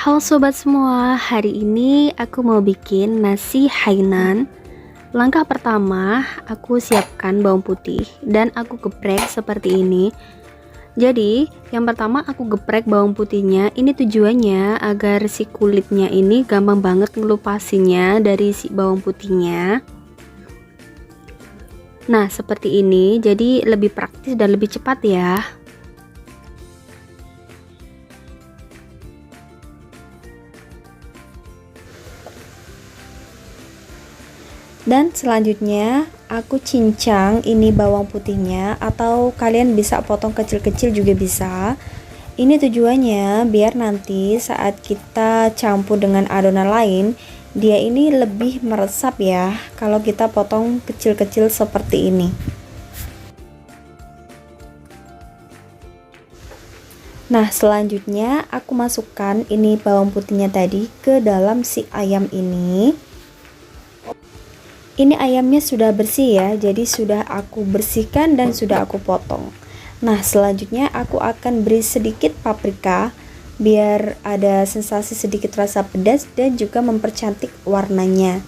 Halo sobat semua, hari ini aku mau bikin nasi Hainan. Langkah pertama, aku siapkan bawang putih dan aku geprek seperti ini. Jadi, yang pertama aku geprek bawang putihnya. Ini tujuannya agar si kulitnya ini gampang banget ngelupasinya dari si bawang putihnya. Nah, seperti ini, jadi lebih praktis dan lebih cepat ya. Dan selanjutnya aku cincang ini bawang putihnya, atau kalian bisa potong kecil-kecil juga bisa. Ini tujuannya biar nanti saat kita campur dengan adonan lain, dia ini lebih meresap ya kalau kita potong kecil-kecil seperti ini. Nah, selanjutnya aku masukkan ini bawang putihnya tadi ke dalam si ayam ini. Ini ayamnya sudah bersih ya, jadi sudah aku bersihkan dan sudah aku potong. Nah, selanjutnya aku akan beri sedikit paprika biar ada sensasi sedikit rasa pedas dan juga mempercantik warnanya.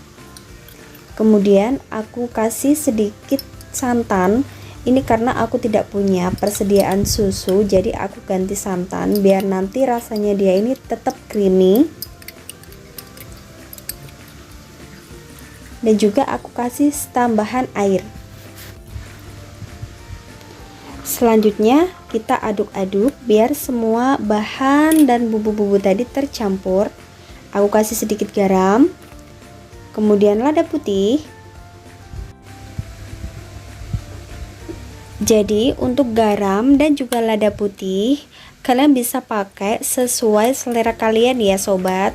Kemudian aku kasih sedikit santan. Ini karena aku tidak punya persediaan susu, jadi aku ganti santan biar nanti rasanya dia ini tetap creamy. Dan juga aku kasih tambahan air. Selanjutnya kita aduk-aduk biar semua bahan dan bumbu-bumbu tadi tercampur. Aku kasih sedikit garam, kemudian lada putih. Jadi untuk garam dan juga lada putih kalian bisa pakai sesuai selera kalian ya sobat.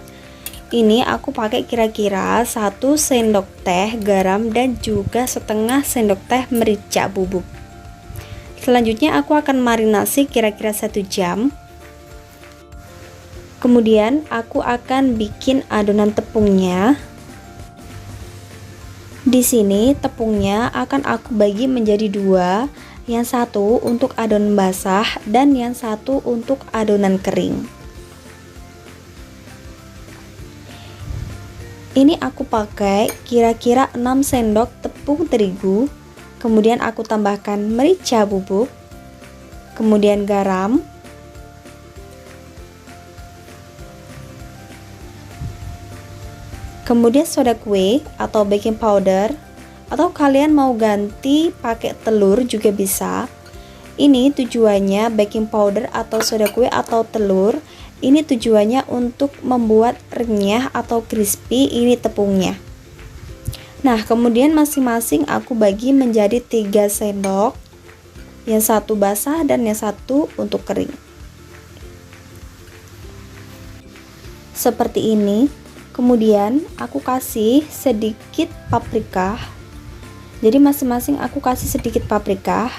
Ini aku pakai kira-kira 1 sendok teh garam dan juga setengah sendok teh merica bubuk. Selanjutnya aku akan marinasi kira-kira 1 jam. Kemudian aku akan bikin adonan tepungnya. Di sini tepungnya akan aku bagi menjadi 2, yang satu untuk adonan basah dan yang satu untuk adonan kering. Ini aku pakai kira-kira 6 sendok tepung terigu, kemudian aku tambahkan merica bubuk, kemudian garam, kemudian soda kue atau baking powder, atau kalian mau ganti pakai telur juga bisa. Ini tujuannya baking powder atau soda kue atau telur. Ini tujuannya untuk membuat renyah atau crispy ini tepungnya. Nah, kemudian masing-masing aku bagi menjadi 3 sendok. Yang satu basah dan yang satu untuk kering. Seperti ini. Kemudian aku kasih sedikit paprika. Jadi masing-masing aku kasih sedikit paprika.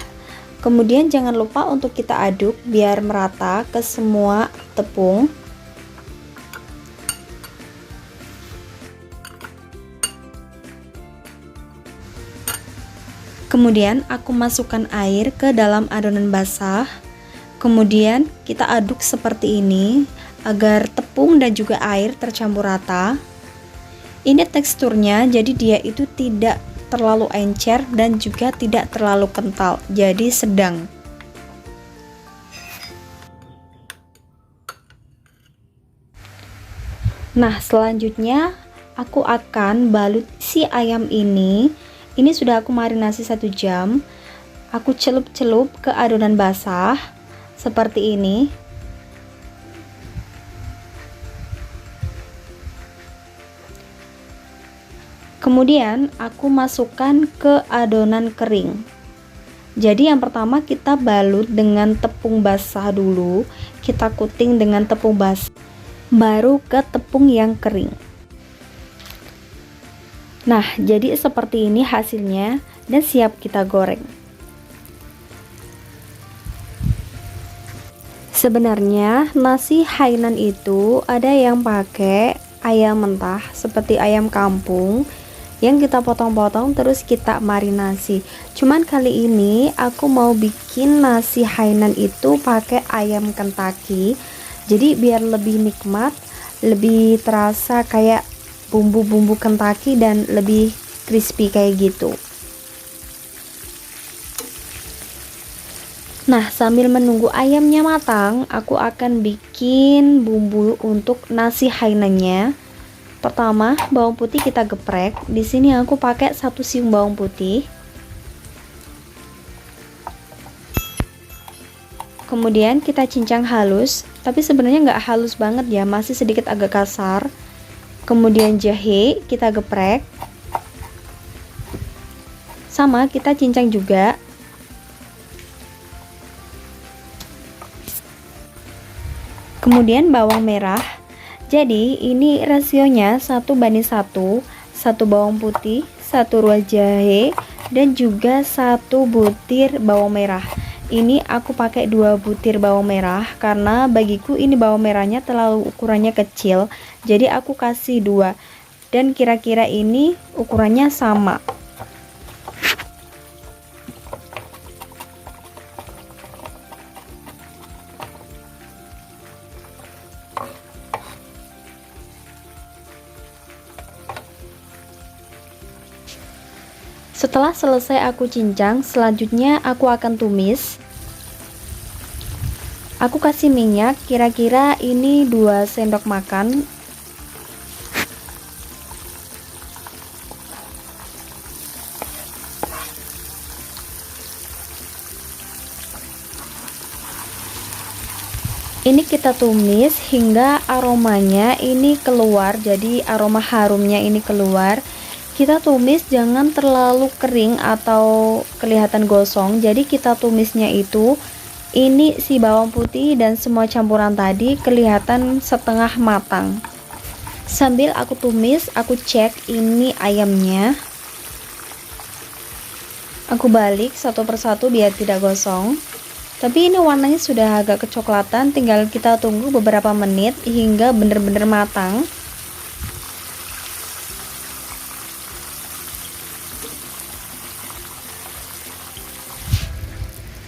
Kemudian jangan lupa untuk kita aduk biar merata ke semua tepung. Kemudian aku masukkan air ke dalam adonan basah. Kemudian kita aduk seperti ini agar tepung dan juga air tercampur rata. Ini teksturnya jadi dia itu tidak terlalu encer dan juga tidak terlalu kental, jadi sedang. Nah, selanjutnya aku akan balut si ayam ini. Ini sudah aku marinasi 1 jam. Aku celup-celup ke adonan basah seperti ini. Kemudian aku masukkan ke adonan kering. Jadi yang pertama kita balut dengan tepung basah dulu, kita coating dengan tepung basah, baru ke tepung yang kering. Nah, jadi seperti ini hasilnya dan siap kita goreng. Sebenarnya nasi Hainan itu ada yang pakai ayam mentah seperti ayam kampung yang kita potong-potong terus kita marinasi. Cuman kali ini aku mau bikin nasi Hainan itu pakai ayam Kentucky. Jadi biar lebih nikmat lebih terasa kayak bumbu-bumbu Kentucky dan lebih crispy kayak gitu. Nah, sambil menunggu ayamnya matang, aku akan bikin bumbu untuk nasi Hainannya. Pertama, bawang putih kita geprek. Di sini aku pakai 1 siung bawang putih. Kemudian kita cincang halus, tapi sebenarnya nggak halus banget ya, masih sedikit agak kasar. Kemudian jahe kita geprek. Sama, kita cincang juga. Kemudian bawang merah. Jadi ini rasionya 1:1, 1 bawang putih, 1 ruas jahe, dan juga 1 butir bawang merah. Ini aku pakai 2 butir bawang merah karena bagiku ini bawang merahnya terlalu ukurannya kecil, jadi aku kasih 2, dan kira-kira ini ukurannya sama. Setelah selesai aku cincang, selanjutnya aku akan tumis. Aku kasih minyak, kira-kira ini 2 sendok makan. Ini kita tumis hingga aromanya ini keluar, jadi aroma harumnya ini keluar. Kita tumis jangan terlalu kering atau kelihatan gosong, jadi kita tumisnya itu ini si bawang putih dan semua campuran tadi kelihatan setengah matang. Sambil aku tumis, aku cek ini ayamnya, aku balik satu persatu biar tidak gosong. Tapi ini warnanya sudah agak kecoklatan, tinggal kita tunggu beberapa menit hingga benar-benar matang.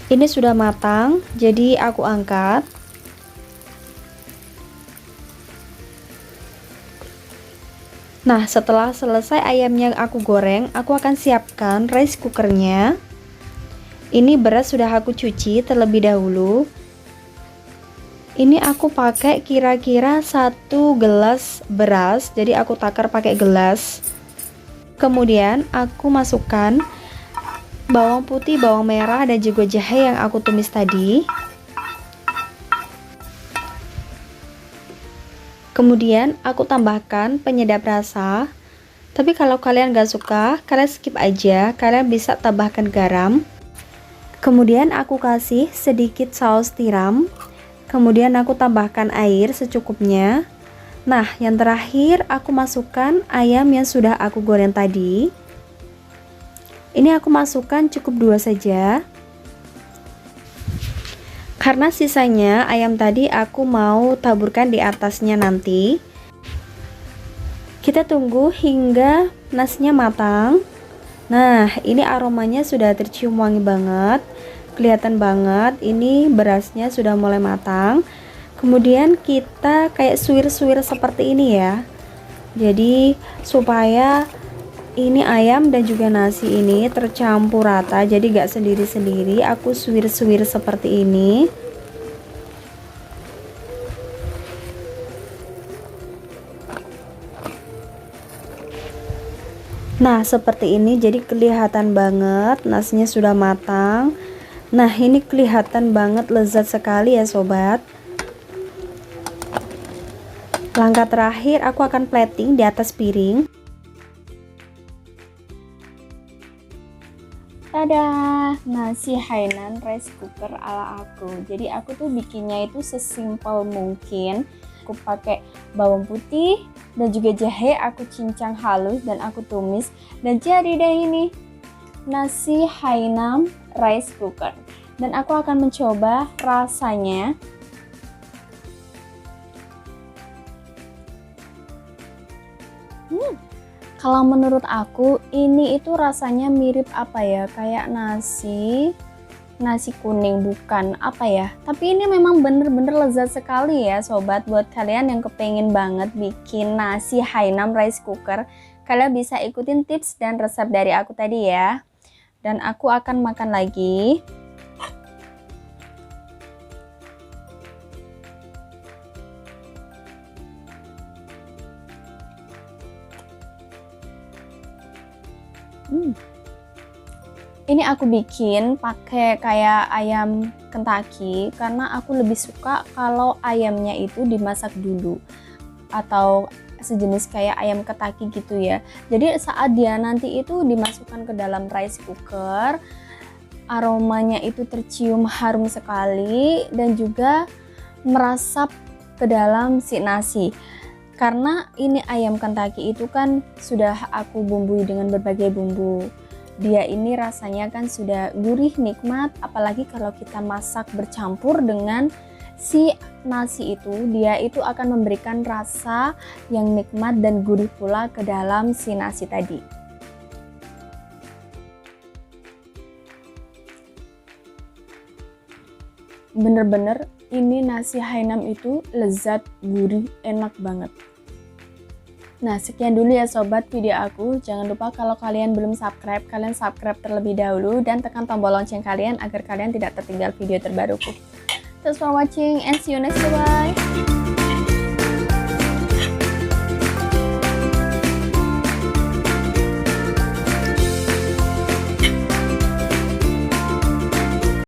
Ini sudah matang, jadi aku angkat. Nah, setelah selesai ayamnya aku goreng, aku akan siapkan rice cookernya. Ini beras sudah aku cuci terlebih dahulu. Ini aku pakai kira-kira 1 gelas beras, jadi aku takar pakai gelas. Kemudian aku masukkan bawang putih, bawang merah, dan juga jahe yang aku tumis tadi. Kemudian aku tambahkan penyedap rasa. Tapi kalau kalian gak suka, kalian skip aja. Kalian bisa tambahkan garam. Kemudian aku kasih sedikit saus tiram. Kemudian aku tambahkan air secukupnya. Nah, yang terakhir aku masukkan ayam yang sudah aku goreng tadi. Ini aku masukkan cukup 2 saja. Karena sisanya ayam tadi aku mau taburkan di atasnya nanti. Kita tunggu hingga nasinya matang. Nah, ini aromanya sudah tercium wangi banget. Kelihatan banget ini berasnya sudah mulai matang. Kemudian kita kayak suwir-suwir seperti ini ya. Jadi supaya ini ayam dan juga nasi ini tercampur rata, jadi gak sendiri-sendiri. Aku suwir-suwir seperti ini. Nah, seperti ini, jadi kelihatan banget nasinya sudah matang. Nah, ini kelihatan banget lezat sekali ya sobat. Langkah terakhir aku akan plating di atas piring. Tada, nasi Hainan rice cooker ala aku. Jadi aku tuh bikinnya itu sesimpel mungkin. Aku pakai bawang putih dan juga jahe, aku cincang halus dan aku tumis, dan jadi deh ini nasi Hainan rice cooker. Dan aku akan mencoba rasanya. Kalau menurut aku ini itu rasanya mirip apa ya, kayak nasi nasi kuning, bukan apa ya, tapi ini memang bener-bener lezat sekali ya sobat. Buat kalian yang kepengen banget bikin nasi Hainam rice cooker, kalian bisa ikutin tips dan resep dari aku tadi ya. Dan aku akan makan lagi. Ini aku bikin pakai kayak ayam Kentucky karena aku lebih suka kalau ayamnya itu dimasak dulu atau sejenis kayak ayam Kentucky gitu ya. Jadi saat dia nanti itu dimasukkan ke dalam rice cooker, aromanya itu tercium harum sekali dan juga meresap ke dalam si nasi. Karena ini ayam Kentucky itu kan sudah aku bumbui dengan berbagai bumbu. Dia ini rasanya kan sudah gurih nikmat, apalagi kalau kita masak bercampur dengan si nasi itu, dia itu akan memberikan rasa yang nikmat dan gurih pula ke dalam si nasi tadi. Bener-bener ini nasi Hainam itu lezat, gurih, enak banget. Nah, sekian dulu ya sobat video aku. Jangan lupa kalau kalian belum subscribe, kalian subscribe terlebih dahulu dan tekan tombol lonceng kalian agar kalian tidak tertinggal video terbaruku. Thanks for watching and see you next time. Bye.